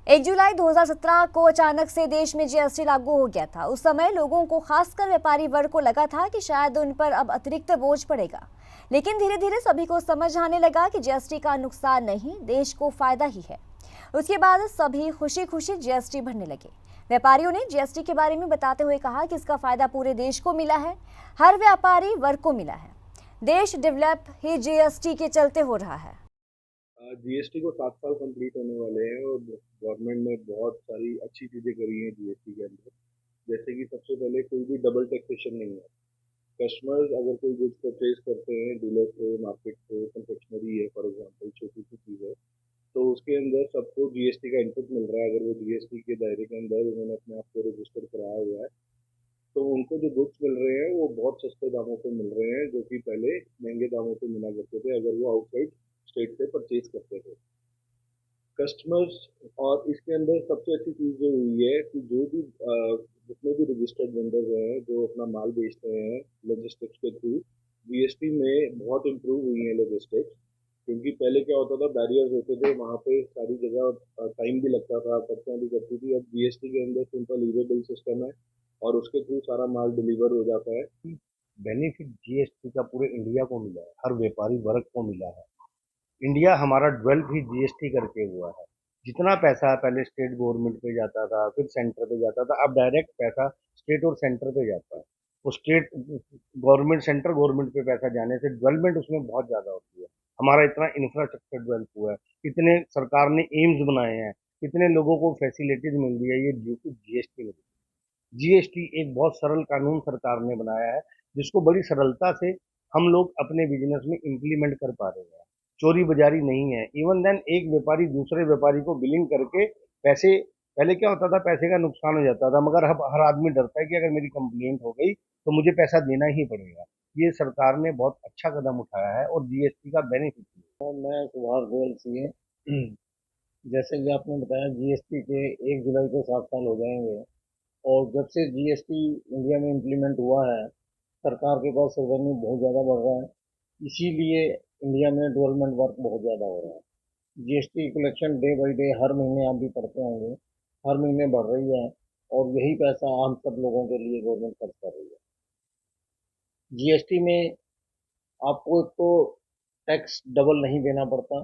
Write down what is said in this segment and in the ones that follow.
1 जुलाई 2017 को अचानक से देश में जीएसटी लागू हो गया था। उस समय लोगों को, खासकर व्यापारी वर्ग को, लगा था कि शायद उन पर अब अतिरिक्त बोझ पड़ेगा। लेकिन धीरे धीरे सभी को समझ आने लगा कि जीएसटी का नुकसान नहीं, देश को फायदा ही है। उसके बाद सभी खुशी खुशी जीएसटी भरने लगे। व्यापारियों ने जीएसटी के बारे में बताते हुए कहा कि इसका फायदा पूरे देश को मिला है, हर व्यापारी वर्ग को मिला है। देश डेवलप ही जीएसटी के चलते हो रहा है। जीएसटी को 7 साल कंप्लीट होने वाले हैं और गवर्नमेंट ने बहुत सारी अच्छी चीज़ें करी हैं जीएसटी के अंदर। जैसे कि सबसे पहले कोई भी डबल टैक्सेशन नहीं है। कस्टमर्स अगर कोई गुड्स परचेज करते हैं डीलर से, मार्केट से, कन्फेक्शनरी है फॉर एग्जांपल, छोटी सी चीज़ है, तो उसके अंदर सबको जीएसटी का इनपुट मिल रहा है। अगर वो जीएसटी के दायरे के अंदर उन्होंने अपने आप को रजिस्टर कराया हुआ है, तो उनको जो गुड्स मिल रहे हैं वो बहुत सस्ते दामों पे मिल रहे हैं, जो कि पहले महंगे दामों पे मिला करते थे अगर वो आउटसाइड स्टेट से परचेज करते थे कस्टमर्स। और इसके अंदर सबसे अच्छी चीज़ जो हुई है कि जो भी जितने भी रजिस्टर्ड वेंडर्स हैं जो अपना माल बेच रहे हैं लॉजिस्टिक्स के थ्रू, जीएसटी में बहुत इम्प्रूव हुई है लॉजिस्टिक्स। क्योंकि पहले क्या होता था, बैरियर्स होते थे वहाँ पे, सारी जगह टाइम भी लगता था, पर्चियाँ भी करती थी। अब जीएसटी के अंदर सिंपल ईवे बिल सिस्टम है और उसके थ्रू सारा माल डिलीवर हो जाता है। बेनिफिट जीएसटी का पूरे इंडिया को मिला है, हर व्यापारी वर्ग को मिला है। इंडिया हमारा डेवलप ही जीएसटी करके हुआ है। जितना पैसा पहले स्टेट गवर्नमेंट पे जाता था, फिर सेंटर पे जाता था, अब डायरेक्ट पैसा स्टेट और सेंटर पे जाता है। वो स्टेट गवर्नमेंट, सेंट्रल गवर्नमेंट पे पैसा जाने से डेवलपमेंट उसमें बहुत ज़्यादा होती है। हमारा इतना इंफ्रास्ट्रक्चर डेवलप हुआ है, कितने सरकार ने एम्स बनाए हैं, कितने लोगों को फैसिलिटीज मिल रही है, ये ड्यू टू जीएसटी में। जीएसटी एक बहुत सरल कानून सरकार ने बनाया है, जिसको बड़ी सरलता से हम लोग अपने बिजनेस में इम्प्लीमेंट कर पा रहे हैं। चोरी बजारी नहीं है। इवन देन एक व्यापारी दूसरे व्यापारी को बिलिंग करके पैसे, पहले क्या होता था, पैसे का नुकसान हो जाता था, मगर अब हर आदमी डरता है कि अगर मेरी कंप्लेंट हो गई तो मुझे पैसा देना ही पड़ेगा। ये सरकार ने बहुत अच्छा कदम उठाया है और जीएसटी का बेनिफिट है। और मैं सुभाष गोयल सी जैसे कि आपने बताया जीएसटी के 1 जुलाई को 7 साल हो जाएंगे। और जब से जीएसटी इंडिया में इम्प्लीमेंट हुआ है, सरकार के पास रेवेन्यू बहुत ज़्यादा बढ़ रहा है। इसीलिए इंडिया में डेवलपमेंट वर्क बहुत ज़्यादा हो रहा है। GST collection day by day, हर महीने आप भी पढ़ते होंगे, हर महीने बढ़ रही है। और यही पैसा हम सब लोगों के लिए गवर्नमेंट खर्च कर रही है। जीएसटी में आपको एक तो टैक्स डबल नहीं देना पड़ता,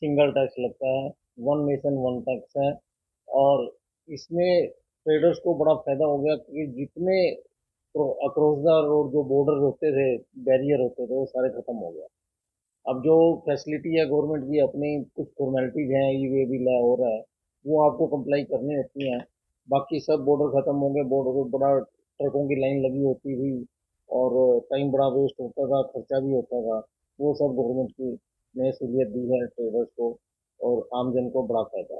सिंगल टैक्स लगता है, वन नेशन वन टैक्स है। और इसमें ट्रेडर्स को बड़ा फायदा हो गया कि जितने अक्रॉस द रोड जो बॉर्डर होते थे, बैरियर होते थे, वो सारे खत्म हो गए। अब जो फैसिलिटी है गवर्नमेंट की, अपनी कुछ फॉर्मेलिटीज हैं, ई वे भी हो रहा है, वो आपको कंप्लाई करनी होती हैं। बाकी सब बॉर्डर खत्म हो गए, बॉर्डर पर बड़ा ट्रकों की लाइन लगी होती थी और टाइम बड़ा वेस्ट होता था, खर्चा भी होता था। वो सब गवर्नमेंट की ने सहूलियत दी है ट्रेडर्स को, और आम जन को बड़ा फायदा है।